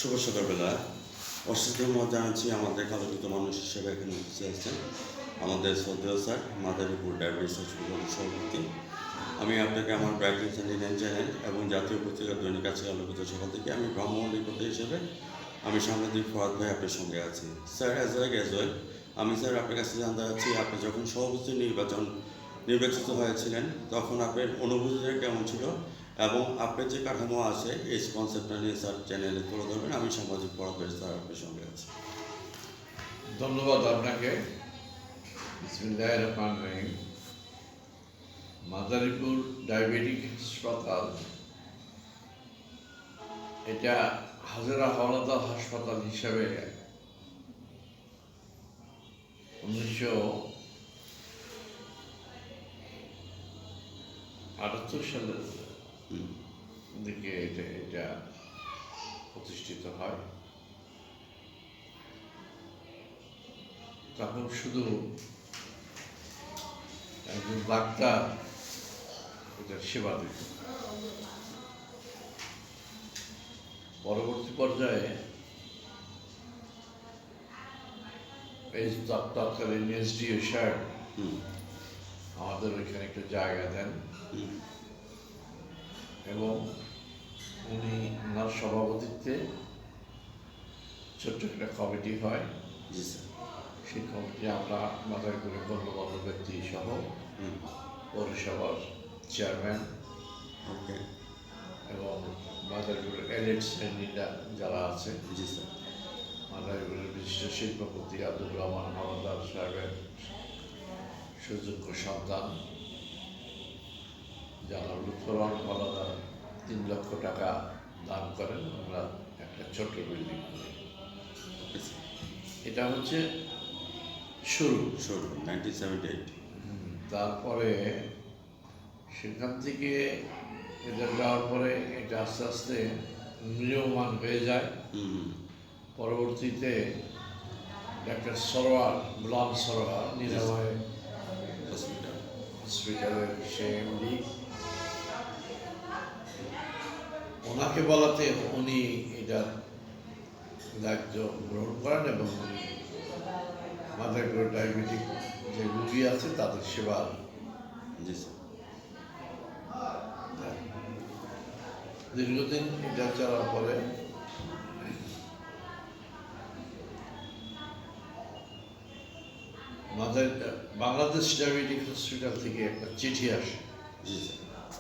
শুভ সকালবেলা। অশেষ ধন্যবাদ জানাচ্ছি আমাদের আলোকিত মানুষ হিসেবে এখানে উপস্থিত আছেন আমাদের শ্রদ্ধেয় স্যার মাদারীপুর ডায়াবেটিস হসপিটালের সভাপতি। আমি আপনাকে আমার ব্রাইটেন্স অ্যান্ড ইন্ডিয়ান চ্যানেল এবং জাতীয় পত্রিকা দৈনিক আছে আলোকিত সভা থেকে আমি ভ্রাম্যমাণ রিপোর্টার হিসেবে আমি সাংবাদিক ফরাদ ভাই আপনার সঙ্গে আছি। স্যার অ্যাজ ওয়েল আমি স্যার আপনার কাছে জানতে চাচ্ছি, আপনি যখন সভাপতি নির্বাচিত হয়েছিলেন তখন আপনার অনুভূতিটা কেমন ছিল এবং আপনার যে কাঠামো আছে এই কনসেপ্টটা নিয়ে স্যার চ্যানেলে তুলে ধরবেন। আমি সামাজিক পড়াবেন স্যার আপনার সঙ্গে আছি। ধন্যবাদ আপনাকে। বিসমিল্লাহির রহমানির রহিম। মাদারীপুর ডায়াবেটিক হাসপাতাল এটা হাজরা হাওলাদার হাসপাতাল হিসাবে 1978 সালের দিকে এটা প্রতিষ্ঠিত হয়। তখন শুধু একজন ডাক্তার এটার সেবা দিত। পরবর্তী পর্যায়ে এই তৎকালীন এসডিও সাহেব আমাদের ওইখানে একটু জায়গা দেন এবং উনি ওনার সভাপতিত্বে ছোট্ট একটা কমিটি হয়। জি স্যার। সেই কমিটি আমরা মাদারীপুরের গণ্যমান্য ব্যক্তি সহ পৌরসভার চেয়ারম্যান এবং মাদারীপুরের এলিট শ্রেণীরা যারা আছে, জি স্যার, মাদারীপুরের বিশিষ্ট শিল্পপতি আব্দুর রহমান হাওলাদার সাহেবের সুযোগ্য সন্তান যারা লুৎফর হাওলাদার 3 লক্ষ টাকা দান করেন। আমরা একটা ছোট্ট বিল্ডিং করি। এটা হচ্ছে শুরু 1978। তারপরে সেখান থেকে এটা যাওয়ার পরে এটা আস্তে আস্তে নিয়মান হয়ে যায়। পরবর্তীতে ডাক্তার সরোয়ার, গোলাম সরোয়ার নিরাময় হসপিটালের সে এমডি, ওনাকে বলাতে উনি এটার দায়িত্ব গ্রহণ করেন এবং উনি মাদারীপুর ডায়াবেটিক যে রুগী আছে তাদের সেবা দীর্ঘদিন এটা চলার পরে বাংলাদেশ ডায়াবেটিক হসপিটাল থেকে একটা চিঠি আসে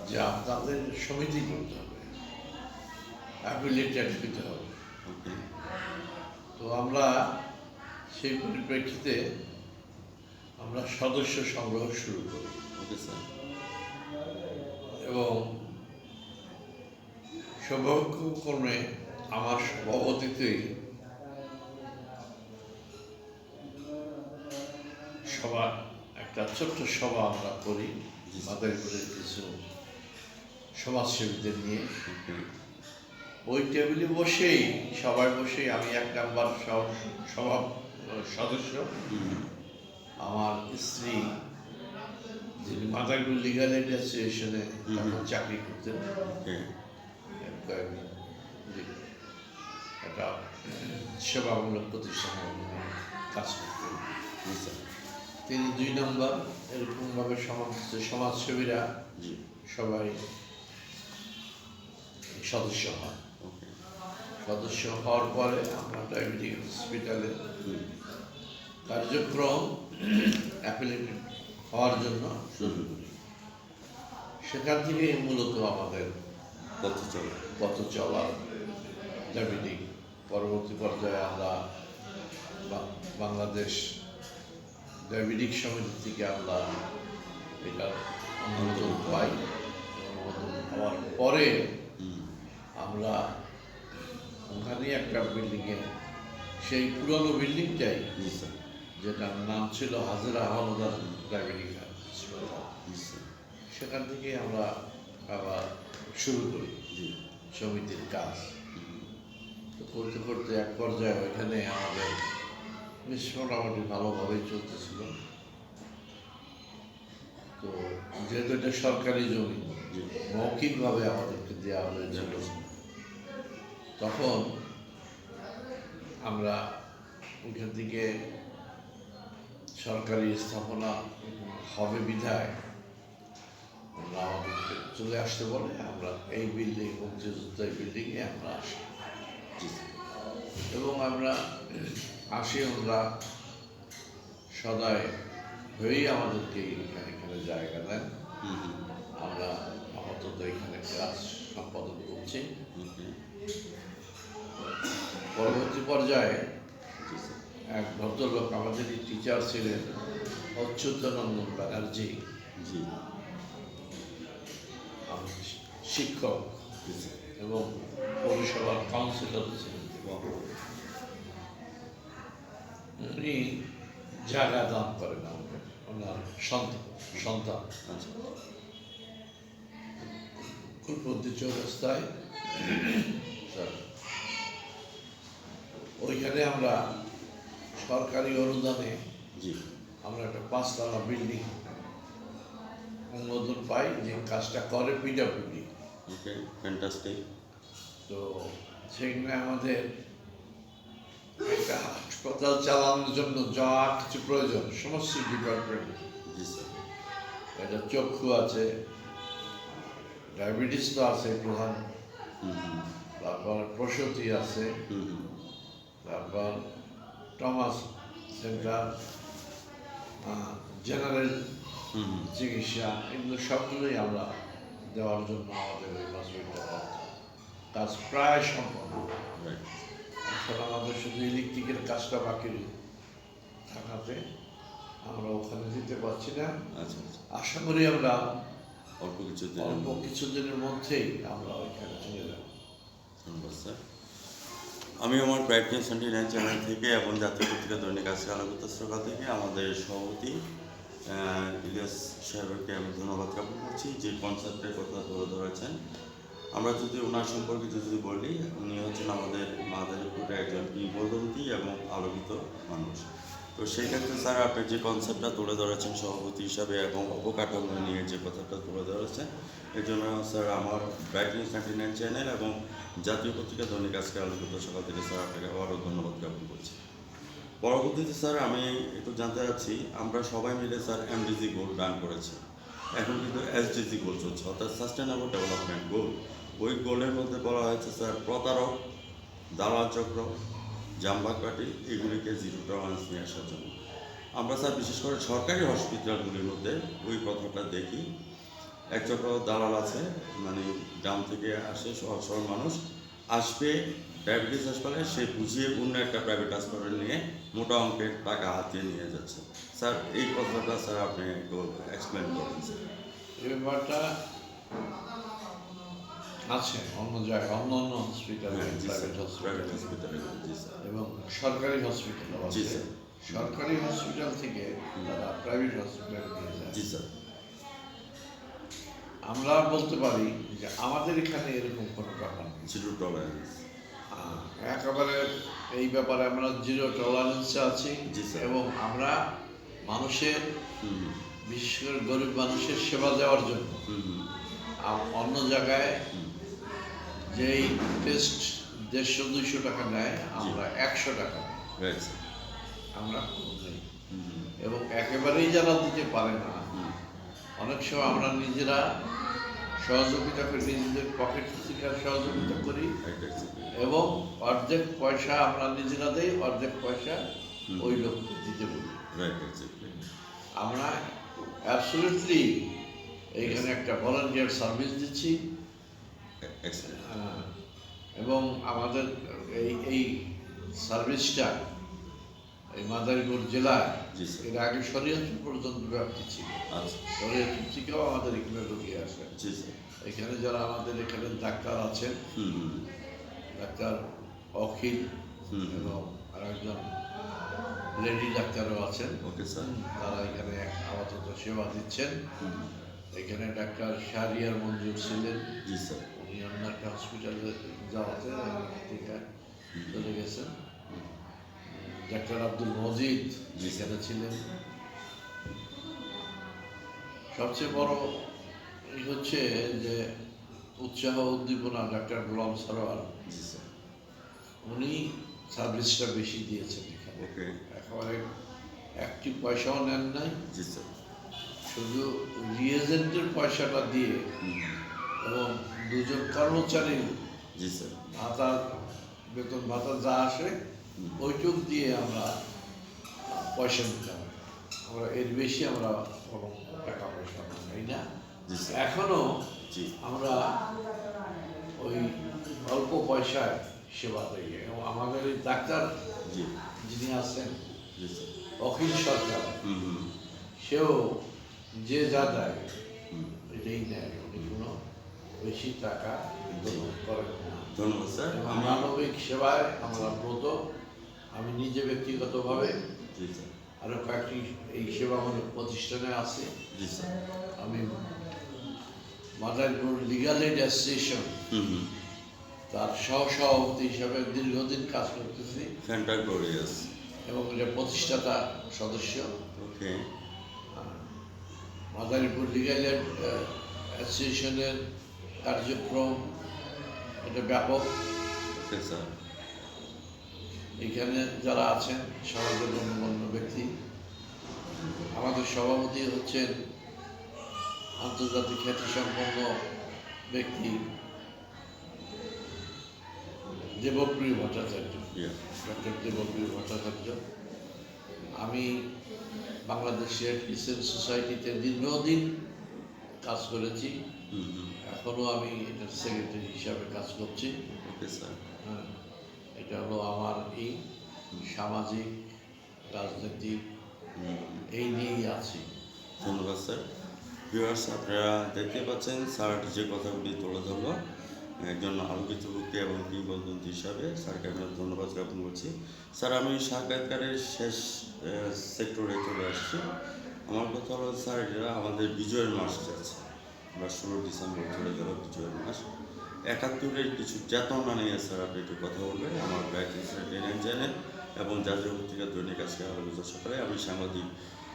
যে আপনাদের সমিতি করতে হবে, অ্যাফিলিয়েটেড দিতে হবে। তো আমরা সেই পরিপ্রেক্ষিতে আমরা সদস্য সংগ্রহ শুরু করি এবং সৌভাগ্যক্রমে আমার সভাপতিত্বেই সভা, একটা ছোট্ট সভা আমরা করি মাদারীপুরের কিছু সমাজসেবীদের নিয়ে। ওই টেবিলে বসেই সবাই বসেই আমি 1 নাম্বার সদস্য, আমার স্ত্রী যিনি মাদারীপুর লিগাল এইড অ্যাসোসিয়েশনে চাকরি করতেন, একটা সেবামূলক প্রতিষ্ঠানে কাজ করতেন, তিনি 2 নম্বর। এরকমভাবে সমাজসেবীরা সবাই সদস্য হয়। সদস্য হওয়ার পরে আমরা ডায়াবেটিক হসপিটালে কার্যক্রম অ্যাফিলিয়েটেড হওয়ার জন্য শুরু করি। সেখান থেকে মূলত আমাদের পথ চলা ডায়াবেটিক। পরবর্তী পর্যায়ে আমরা বাংলাদেশ ডায়াবেটিক সমিতি থেকে আমরা এটার অনুমোদন পাই। অনুমোদন হওয়ার পরে আমরা ওখানে একটা বিল্ডিংয়ে, সেই পুরনো বিল্ডিংটাই যেটার নাম ছিল হাজরা হাওলাদার ডায়াবেটিক হাসপাতাল, সেখান থেকে আমরা আবার শুরু করি সমিতির কাজ। তো করতে করতে এক পর্যায়ে ওইখানে আমাদের বেশ মোটামুটি ভালোভাবেই চলতেছিল। তো যেহেতু এটা সরকারি জমি, মৌখিকভাবে আমাদেরকে দেওয়া হয়েছিল, তখন আমরা ওইখান থেকে সরকারি স্থাপনা হবে বিধায় আমরা আমাদেরকে চলে আসতে বলে আমরা এই বিল্ডিং মুক্তিযোদ্ধা বিল্ডিংয়ে আমরা আসি জি স্যার। এবং আমরা আসি আমরা সদাই হয়েই আমাদেরকে এখানে জায়গা দেন। হুম হুম। আমরা আপাতত এখানে কাজ সম্পাদন করছি। ওকে। পরবর্তী পর্যায়ে জি স্যার। এক ভদ্রলোক আমাদেরই টিচার ছিলেন অচ্যুতানন্দন ব্যানার্জি, জি আমাদের শিক্ষক জি স্যার। এবং পৌরসভার কাউন্সিলর ছিলেন। বাহ। উনি জায়গা দান করেন আমাকে, ওনার সন্তান আচ্ছা। কুলপতি চৌরাস্তায়। স্যার। ওইখানে আমরা সরকারি অনুদানে জি। আমরা একটা 5 তলা বিল্ডিং অনুমোদন পাই, যে কাজটা করে পিডব্লিউডি। ওকে, ফ্যান্টাস্টিক। তো সেখানে আমাদের একটা হাসপাতাল চালানোর জন্য যা কিছু প্রয়োজন সমস্ত ডিপার্টমেন্ট, জি স্যার। এটা চক্ষু আছে, ডায়াবেটিস তো আছে প্রধান, হুম হুম। তারপর প্রসূতি আছে, হুম হুম। তারপর টমাস সেন্টার, জেনারেল হুম হুম। চিকিৎসা, এগুলো সবগুলোই আমরা দেওয়ার জন্য আমাদের ওই হসপিটাল কাজ প্রায় সম্পন্ন। রাইট। এখন আমাদের শুধু ইলেকট্রিকের কাজটা বাকি থাকাতে আমরা ওখানে দিতে পারছি না। আচ্ছা আচ্ছা। আশা করি আমরা অল্প কিছু অল্প কিছুদিনের মধ্যেই আমরা ওইখানে চলে যাব। ধন্যবাদ স্যার। আমি আমার ব্রাইটনেস 29 চ্যানেল থেকে এবং জাতীয় পত্রিকা দৈনিক আজকের আলোকিত শ্রোতা থেকে আমাদের সভাপতি ইলিয়াস সাহেবকে আমি ধন্যবাদ জ্ঞাপন করছি যে কনসেপ্টের কথা তুলে ধরেছেন। আমরা যদি ওনার সম্পর্কে যদি বলি, উনি হচ্ছেন আমাদের মাদারীপুরের একজন কিংবদন্তি এবং আলোকিত মানুষ। তো সেই ক্ষেত্রে স্যার আপনি যে কনসেপ্টটা তুলে ধরেছেন সভাপতি হিসাবে এবং অবকাঠামো নিয়ে যে কথাটা তুলে ধরেছেন, এর জন্য স্যার আমার ব্রাইটনেস 29 চ্যানেল এবং জাতীয় পত্রিকা দৈনিক আজকে আলোকিত সকাল থেকে স্যার আপনাকে আবারও ধন্যবাদ জ্ঞাপন করছি। পরবর্তীতে স্যার আমি একটু জানতে চাচ্ছি, আমরা সবাই মিলে স্যার এমডিজি গোল রান করেছি, এখন কিন্তু এসডিজি গোল চলছে, অর্থাৎ সাস্টেনেবল ডেভেলপমেন্ট গোল। ওই গোলের মধ্যে বলা হয়েছে স্যার প্রতারক, দালাল চক্র, জামবাগবাটি এগুলিকে জিরো টলারেন্স নিয়ে আসার জন্য। আমরা স্যার বিশেষ করে সরকারি হসপিটালগুলির মধ্যে ওই কথাটা দেখি, এক চক্র দালাল আছে, মানে গ্রাম থেকে আসে সহজ সরল মানুষ আসবে ডায়াবেটিস হাসপাতালে, সে বুঝিয়ে অন্য একটা প্রাইভেট হাসপাতাল নিয়ে মোটা অঙ্কের টাকা হাতিয়ে নিয়ে যাচ্ছে। স্যার এই কথাটা স্যার আপনি একটু এক্সপ্লেন করেন স্যার। এই ব্যাপারটা আছে অন্য জায়গায়, অন্য অন্য হসপিটালে, হ্যাঁ জি স্যার, প্রাইভেট প্রাইভেট হসপিটালে হসপিটালে জি স্যার। এবং সরকারি হসপিটালও জি আছে। স্যার। সরকারি হসপিটাল থেকে তারা প্রাইভেট হসপিটালে নিয়ে যায়। জি স্যার। আমরা বলতে পারি যে আমাদের এখানে এরকম কোনো ব্যাপার নেই। Zero tolerance. একেবারে এই ব্যাপারে আমরা জিরো টলারেন্সে আছি। জি স্যার। এবং আমরা মানুষের, হুম বিশেষ করে গরিব মানুষের সেবা দেওয়ার জন্য হুম হুম অন্য জায়গায় হুম। যেই টেস্ট 150-200 টাকা নেয়, আমরা 100 টাকা নেই। Right sir. আমরা কম নেই। হুম হুম এবং একেবারেই যারা দিতে পারে না, হুম। অনেক সময় আমরা নিজেরা সহযোগিতা করি, নিজেদের পকেট থেকে সহযোগিতা করি রাইট এক্স্যাক্টলি। এবং অর্ধেক পয়সা আমরা নিজেরা দেই, অর্ধেক পয়সা ওই লোক দিতে বলি। Right exactly. আমরা অ্যাবসলিউটলি এইখানে একটা ভলান্টিয়ার সার্ভিস দিচ্ছি। এক্সেলেন্ট। এবং আমাদের এই সার্ভিসটা এই মাদারীপুর জেলায় জি স্যার। এর আগে শরীয়তপুর পর্যন্ত ব্যাপ্তি ছিল। আচ্ছা। শরীয়তপুর থেকেও আমাদের এখানে রোগী আসে। জি স্যার। এখানে যারা আমাদের এখানে ডাক্তার আছেন, হুম হুম ডাক্তার অখিল হুম হুম। এবং আর একজন লেডি ডাক্তারও আছেন, ওকে স্যার। তারা এখানে আপাতত সেবা দিচ্ছেন। হুম হুম। এখানে ডাক্তার শাহরিয়ার মঞ্জুর ছিলেন, জি স্যার। উনি অন্য একটা হসপিটালে যাওয়াতে থেকে চলে গেছেন। ডাক্তার আব্দুল মজিদ যেখানে ছিলেন। সবচেয়ে বড় এই হচ্ছে যে উৎসাহ উদ্দীপনা ডাক্তার গোলাম সরোয়ার, জি স্যার। উনি সার্ভিসটা বেশি দিয়েছেন এখানে। ওকে। একেবারে একটি পয়সাও নেন নাই, জি স্যার। শুধু রিয়েজেন্টের পয়সাটা দিয়ে এবং দুজন কর্মচারীর জি স্যার। ভাতা, বেতন ভাতা যা আসে ওইটুক দিয়ে আমরা পয়সা নিতাম। আমরা এর বেশি আমরা কোনো টাকা পয়সা পাই না। জি স্যার। এখনো জি। আমরা ওই অল্প পয়সায় সেবা দিই এবং আমাদের এই ডাক্তার জি। যিনি আছেন জি স্যার। অখিল সরকার, সেও যে যা দেয় এটাই নেয়, উনি কোনো বেশি টাকা করেন না। ধন্যবাদ স্যার। এবং মানবিক সেবায় আমরা ব্রত। আমি নিজে ব্যক্তিগতভাবে জি স্যার। আরও কয়েকটি এই সেবামূলক প্রতিষ্ঠানে আছি। জি স্যার। আমি মাদারীপুর লিগাল এইড অ্যাসোসিয়েশন তার সহসভাপতি হিসাবে দীর্ঘদিন কাজ করতেছি ফ্যান্টাগোরিয়াস। এবং এটা প্রতিষ্ঠাতা সদস্য। ওকে। মাদারীপুর লিগাল এইড অ্যাসোসিয়েশনের কার্যক্রম এটা ব্যাপক। Okay sir. এখানে যারা আছেন সমাজের গণ্যমান্য ব্যক্তি, আমাদের সভাপতি হচ্ছেন আন্তর্জাতিক খ্যাতিসম্পন্ন ব্যক্তি দেবপ্রিয় ভট্টাচার্য, ডক্টর দেবপ্রিয় ভট্টাচার্য। আমি বাংলাদেশ রেড ক্রিসেন্ট সোসাইটিতে দীর্ঘদিন কাজ করেছি, এখনও আমি এটার সেক্রেটারি হিসাবে কাজ করছি। Okay sir. হ্যাঁ, এটা হলো আমার এই সামাজিক রাজনৈতিক এই নিয়েই আছি। ধন্যবাদ স্যার। ভিউয়ার্স, আপনারা দেখতে পাচ্ছেন স্যার যে কথাগুলি তুলে ধরলো, একজন আলোকিত ব্যক্তি এবং কিংবদন্তি হিসাবে স্যারকে আমি ধন্যবাদ জ্ঞাপন করছি। স্যার, আমি সাক্ষাৎকারের শেষ সেক্টরে চলে আসছি। আমার কথা হলো স্যার, এটা আমাদের বিজয়ের মাস যাচ্ছে, আমরা 16 ডিসেম্বর চলে গেল বিজয়ের মাস। 71-এর কিছু চেতনা নিয়ে স্যার আপনি একটু কথা বলবেন আমার ব্যাক ইনসাইডের চ্যানেল এবং জাতীয় পত্রিকা দৈনিক আজকে আলোকিত সকালে। আমি সাংবাদিক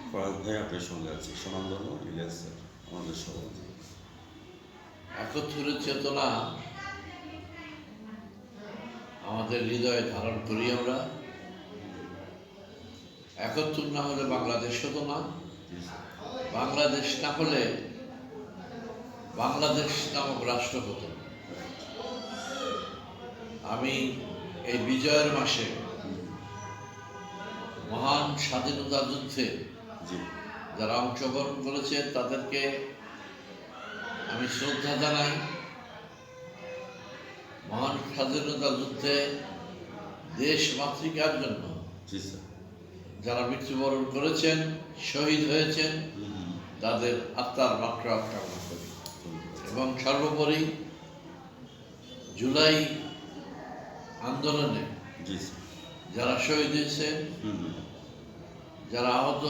ফরাদ ভাই আপনার সঙ্গে আছি, সনামধন্য ইলিয়াস স্যার আমাদের সভাপতি। 71-এর চেতনা আমাদের হৃদয়ে ধারণ করি আমরা। 71 না হলে বাংলাদেশ হতো না, বাংলাদেশ না হলে বাংলাদেশ নামক রাষ্ট্র হতো না। আমি এই বিজয়ের মাসে মহান স্বাধীনতা যুদ্ধে যারা অংশগ্রহণ করেছে তাদেরকে আমি শ্রদ্ধা জানাই। মহান স্বাধীনতা যুদ্ধে দেশ মাতৃকার জন্য যারা মৃত্যুবরণ করেছেন, শহীদ হয়েছেন, তাদের আত্মার মাগফিরাত কামনা করি। এবং সর্বোপরি জুলাই আন্দোলনে যারা শহীদ হয়েছেন, যারা আহত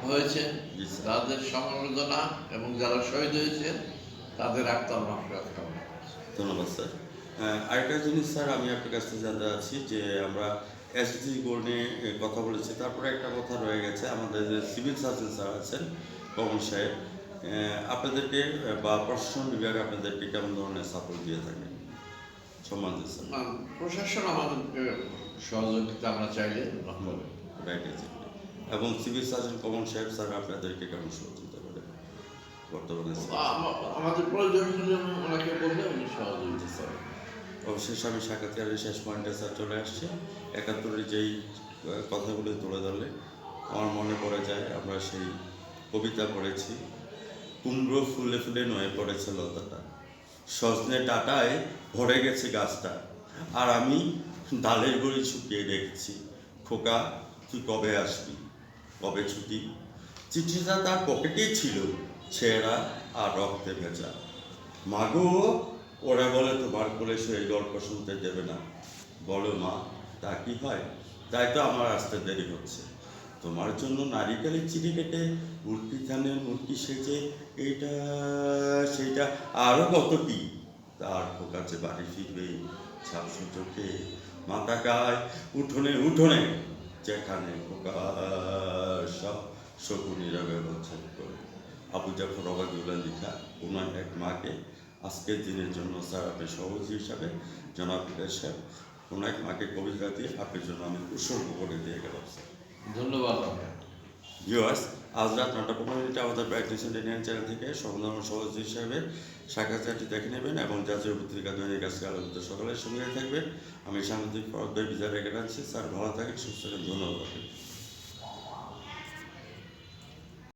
হয়েছেন, তাদের সমবেদনা এবং যারা শহীদ হয়েছেন তাদের আত্মার মাগফিরাত কামনা করি। ধন্যবাদ স্যার। আরেকটা জিনিস স্যার আমি আপনার কাছ থেকে জানতে চাচ্ছি যে আমরা এসডি গোল নিয়ে কথা বলেছি, তারপরে একটা কথা রয়ে গেছে, আমাদের যে সিভিল সার্জন স্যার আছেন কমল সাহেব, আপনাদেরকে বা প্রশাসন বিভাগ আপনাদেরকে কেমন ধরনের সাপোর্ট দিয়ে থাকে? সম্মান দিচ্ছে প্রশাসন আমাদেরকে সহযোগিতা আমরা চাইলে রাইট আছে। এবং সিভিল সার্জন কমল সাহেব স্যার আপনাদেরকে কেমন সহযোগিতা করে বর্তমানে? আমাদের প্রয়োজন হলে ওনাকে বললে উনি সহযোগিতা করেন। অবশেষ আমি সাক্ষাৎকারের শেষ পয়েন্টে স্যার চলে আসছে। 71-এর যেই কথাগুলো তুলে ধরলে আমার মনে পড়ে যায়, আমরা সেই কবিতা পড়েছি, কুমড়ো ফুলে ফুলে নয়ে পড়েছে লতাটা, সজনে ডাটায় ভরে গেছে গাছটা, আর আমি ডালের গড়ি ছুটিয়ে রেখেছি, খোকা তুই কবে আসবি, কবে ছুটি। চিঠিটা তার পকেটেই ছিল, ছেঁড়া আর রক্তে ভেজা। মাগো, ওরা বলে তোমার কোলে সেই গল্প শুনতে দেবে না। বলো মা, তা কি হয়? তাই তো আমার আসতে দেরি হচ্ছে। তোমার জন্য নারিকেলের চিড়ি কেটে মুরগি ধানের মুরগি সেজে এইটা সেইটা আরও কত কি। তার কাছে বাড়ি ফিরবে ছাপসু চোখে, মাথা গায় উঠোনে উঠোনে, যেখানে সব শকুনিরা ব্যবচ্ছেদ করে। আবু জাফর ওবায়দুল্লাহ লিখা ওনার এক মাকে আজকের দিনের জন্য স্যার আপনি সভাপতি হিসাবে জনাব ইলিয়াস সাহেব কোন এক মাকে কবিতা দিয়ে আপনার জন্য আমি উৎসর্গ করে দিয়ে গেলাম স্যার। ধন্যবাদ আপনাকে। ভিউয়ার্স, আজ রাত 9:15 আমাদের ব্রাইটনেস ইন্ডিয়ান চ্যানেল থেকে সর্বধর্ম সহজ হিসাবে সাক্ষাৎকারটি দেখে নেবেন এবং জাতীয় পত্রিকা দৈনিক আজকে আলোচিত সকালের সঙ্গে থাকবে। আমি সাংবাদিক ফরদ ভাই বিজয় রেখে রাখছি। স্যার ভালো থাকেন, সুস্থ থাকেন, ধন্যবাদ।